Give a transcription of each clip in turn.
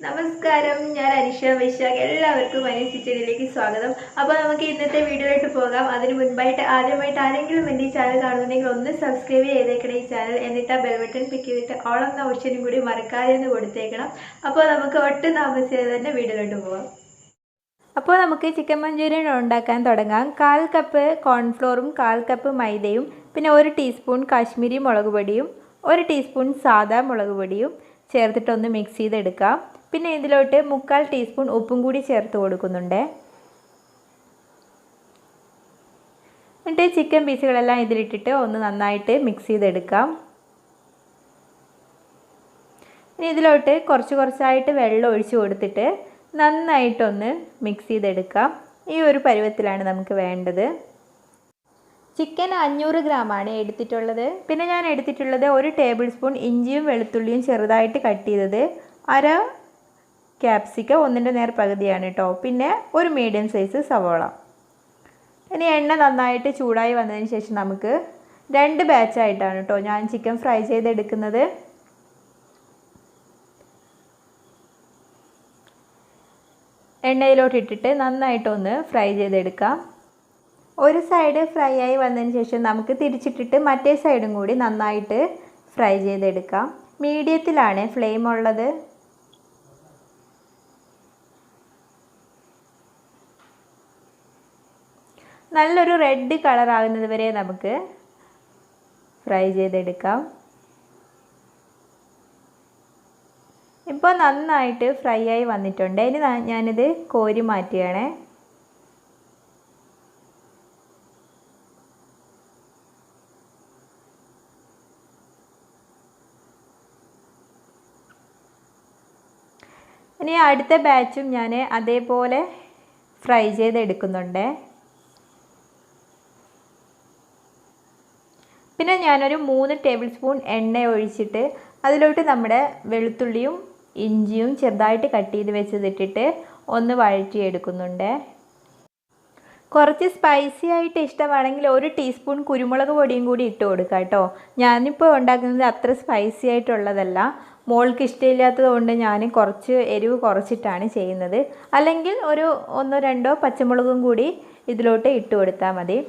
നമസ്കാരം, ഞാൻ അനിഷ വൈശാഖ്. എല്ലാവർക്കും അനീസ് കിച്ചണിലേക്ക് സ്വാഗതം. അപ്പോൾ നമുക്ക് ഇന്നത്തെ വീഡിയോയിലോട്ട് പോകാം. അതിന് മുൻപായിട്ട് ആദ്യമായിട്ട് ആരെങ്കിലും എൻ്റെ ഈ ചാനൽ കാണുന്നുണ്ടെങ്കിൽ ഒന്ന് സബ്സ്ക്രൈബ് ചെയ്തേക്കണം ഈ ചാനൽ. എന്നിട്ട് ആ ബെൽ ബട്ടൺ ക്ലിക്ക് ചെയ്തിട്ട് ഓൾ എന്ന ഓപ്ഷനും കൂടി മറക്കാതെ ഒന്ന് കൊടുത്തേക്കണം. അപ്പോൾ നമുക്ക് ഒട്ടും താമസിയാതെ തന്നെ വീഡിയോയിലോട്ട് പോകാം. അപ്പോൾ നമുക്ക് ചിക്കൻ മഞ്ചൂരിയൻ ഉണ്ടാക്കാൻ തുടങ്ങാം. 1/4 കപ്പ് കോൺഫ്ലോറും 1/4 കപ്പ് മൈദയും പിന്നെ 1 ടീസ്പൂൺ കാശ്മീരി മുളക് പൊടിയും 1 ടീസ്പൂൺ സാദാ മുളക് പൊടിയും ചേർത്തിട്ടൊന്ന് മിക്സ് ചെയ്തെടുക്കാം. പിന്നെ ഇതിലോട്ട് 1/4 ടീസ്പൂൺ ഉപ്പും കൂടി ചേർത്ത് കൊടുക്കുന്നുണ്ട്. എന്നിട്ട് ചിക്കൻ പീസുകളെല്ലാം ഇതിലിട്ടിട്ട് ഒന്ന് നന്നായിട്ട് മിക്സ് ചെയ്തെടുക്കാം. ഇനി ഇതിലോട്ട് കുറച്ചായിട്ട് വെള്ളം ഒഴിച്ച് കൊടുത്തിട്ട് നന്നായിട്ടൊന്ന് മിക്സ് ചെയ്തെടുക്കാം. ഈ ഒരു പരുവത്തിലാണ് നമുക്ക് വേണ്ടത്. ചിക്കൻ 500 ഗ്രാമാണ് എടുത്തിട്ടുള്ളത്. പിന്നെ ഞാൻ എടുത്തിട്ടുള്ളത് 1 ടേബിൾ സ്പൂൺ ഇഞ്ചിയും വെളുത്തുള്ളിയും ചെറുതായിട്ട് കട്ട് ചെയ്തത്, 1/2 ക്യാപ്സിക്കം 1ൻ്റെ നേർ പകുതിയാണ് കേട്ടോ, പിന്നെ 1 മീഡിയം സൈസ് സവോള. ഇനി എണ്ണ നന്നായിട്ട് ചൂടായി വന്നതിന് ശേഷം നമുക്ക് 2 ബാച്ചായിട്ടാണ് കേട്ടോ ഞാൻ ചിക്കൻ ഫ്രൈ ചെയ്തെടുക്കുന്നത്. എണ്ണയിലോട്ട് ഇട്ടിട്ട് നന്നായിട്ടൊന്ന് ഫ്രൈ ചെയ്തെടുക്കാം. ഒരു സൈഡ് ഫ്രൈ ആയി വന്നതിന് ശേഷം നമുക്ക് തിരിച്ചിട്ടിട്ട് മറ്റേ സൈഡും കൂടി നന്നായിട്ട് ഫ്രൈ ചെയ്തെടുക്കാം. മീഡിയത്തിലാണ് ഫ്ലെയിം ഉള്ളത്. നല്ലൊരു റെഡ് കളർ ആകുന്നത് വരെ നമുക്ക് ഫ്രൈ ചെയ്തെടുക്കാം. ഇപ്പോൾ നന്നായിട്ട് ഫ്രൈ ആയി വന്നിട്ടുണ്ട്. ഇനി ഞാനിത് കോരി മാറ്റുകയാണ്. ഇനി അടുത്ത ബാച്ചും ഞാൻ അതേപോലെ ഫ്രൈ ചെയ്തെടുക്കുന്നുണ്ട്. പിന്നെ ഞാനൊരു 3 ടേബിൾ സ്പൂൺ എണ്ണ ഒഴിച്ചിട്ട് അതിലോട്ട് നമ്മുടെ വെളുത്തുള്ളിയും ഇഞ്ചിയും ചെറുതായിട്ട് കട്ട് ചെയ്ത് വെച്ചതിട്ടിട്ട് ഒന്ന് വഴറ്റിയെടുക്കുന്നുണ്ട്. കുറച്ച് സ്പൈസി ആയിട്ട് ഇഷ്ടമാണെങ്കിൽ 1 ടീസ്പൂൺ കുരുമുളക് പൊടിയും കൂടി ഇട്ട് കൊടുക്കാം കേട്ടോ. ഞാനിപ്പോൾ ഉണ്ടാക്കുന്നത് അത്ര സ്പൈസി ആയിട്ടുള്ളതല്ല. മോൾക്ക് ഇഷ്ടമില്ലാത്തത് കൊണ്ട് ഞാൻ കുറച്ച് എരിവ് കുറച്ചിട്ടാണ് ചെയ്യുന്നത്. അല്ലെങ്കിൽ ഒരു 1-2 പച്ചമുളകും കൂടി ഇതിലോട്ട് ഇട്ട് കൊടുത്താൽ മതി.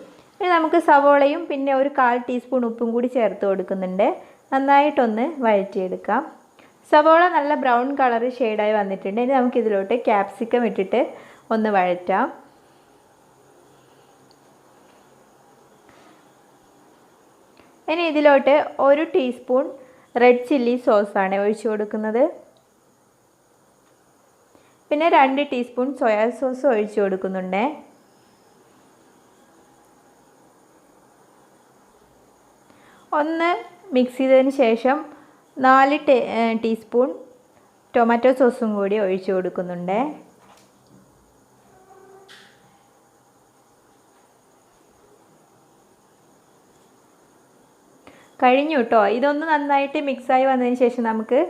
ഇനി നമുക്ക് സവോളയും പിന്നെ ഒരു 1/4 ടീസ്പൂൺ ഉപ്പും കൂടി ചേർത്ത് കൊടുക്കുന്നുണ്ട്. നന്നായിട്ടൊന്ന് വഴറ്റിയെടുക്കാം. സവോള നല്ല ബ്രൗൺ കളർ ഷെയ്ഡായി വന്നിട്ടുണ്ട്. ഇനി നമുക്കിതിലോട്ട് ക്യാപ്സിക്കം ഇട്ടിട്ട് ഒന്ന് വഴറ്റാം. ഇനി ഇതിലോട്ട് 1 ടീസ്പൂൺ റെഡ് ചില്ലി സോസാണ് ഒഴിച്ചു കൊടുക്കുന്നത്. പിന്നെ 2 ടീസ്പൂൺ സോയാ സോസ് ഒഴിച്ചു കൊടുക്കുന്നുണ്ട്. ഒന്ന് മിക്സ് ചെയ്തതിന് ശേഷം 4 ടീസ്പൂൺ ടൊമാറ്റോ സോസും കൂടി ഒഴിച്ചു കൊടുക്കുന്നുണ്ട്. കഴിഞ്ഞു കേട്ടോ. ഇതൊന്ന് നന്നായിട്ട് മിക്സായി വന്നതിന് ശേഷം നമുക്ക്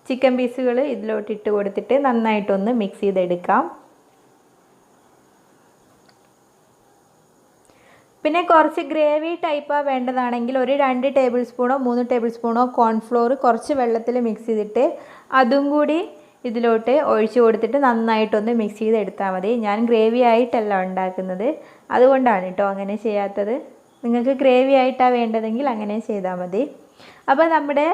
ചിക്കൻ പീസുകൾ ഇതിലോട്ട് ഇട്ട് കൊടുത്തിട്ട് നന്നായിട്ടൊന്ന് മിക്സ് ചെയ്തെടുക്കാം. പിന്നെ കുറച്ച് ഗ്രേവി ടൈപ്പാണ് വേണ്ടതാണെങ്കിൽ ഒരു 2 ടേബിൾ സ്പൂണോ 3 ടേബിൾ സ്പൂണോ കോൺഫ്ലോർ കുറച്ച് വെള്ളത്തിൽ മിക്സ് ചെയ്തിട്ട് അതും കൂടി ഇതിലോട്ട് ഒഴിച്ചു കൊടുത്തിട്ട് നന്നായിട്ടൊന്ന് മിക്സ് ചെയ്തെടുത്താൽ മതി. ഞാൻ ഗ്രേവി ആയിട്ടല്ല ഉണ്ടാക്കുന്നത്, അതുകൊണ്ടാണ് കേട്ടോ അങ്ങനെ ചെയ്യാത്തത്. നിങ്ങൾക്ക് ഗ്രേവി ആയിട്ടാണ് വേണ്ടതെങ്കിൽ അങ്ങനെ ചെയ്താൽ മതി. അപ്പോൾ നമ്മുടെ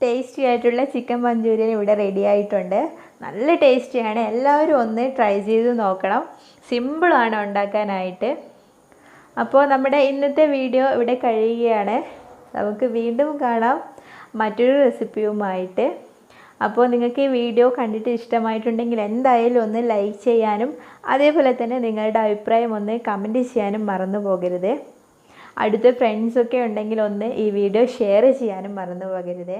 ടേസ്റ്റി ആയിട്ടുള്ള ചിക്കൻ മഞ്ചൂരിയൻ ഇവിടെ റെഡി ആയിട്ടുണ്ട്. നല്ല ടേസ്റ്റിയാണ്. എല്ലാവരും ഒന്ന് ട്രൈ ചെയ്ത് നോക്കണം. സിമ്പിളാണ് ഉണ്ടാക്കാനായിട്ട്. അപ്പോൾ നമ്മുടെ ഇന്നത്തെ വീഡിയോ ഇവിടെ കഴിയുകയാണ്. നമുക്ക് വീണ്ടും കാണാം മറ്റൊരു റെസിപ്പിയുമായിട്ട്. അപ്പോൾ നിങ്ങൾക്ക് ഈ വീഡിയോ കണ്ടിട്ട് ഇഷ്ടമായിട്ടുണ്ടെങ്കിൽ എന്തായാലും ഒന്ന് ലൈക്ക് ചെയ്യാനും അതേപോലെ തന്നെ നിങ്ങളുടെ അഭിപ്രായം ഒന്ന് കമൻറ്റ് ചെയ്യാനും മറന്നു പോകരുത്. അടുത്ത ഫ്രണ്ട്സൊക്കെ ഉണ്ടെങ്കിൽ ഒന്ന് ഈ വീഡിയോ ഷെയർ ചെയ്യാനും മറന്നു പോകരുത്.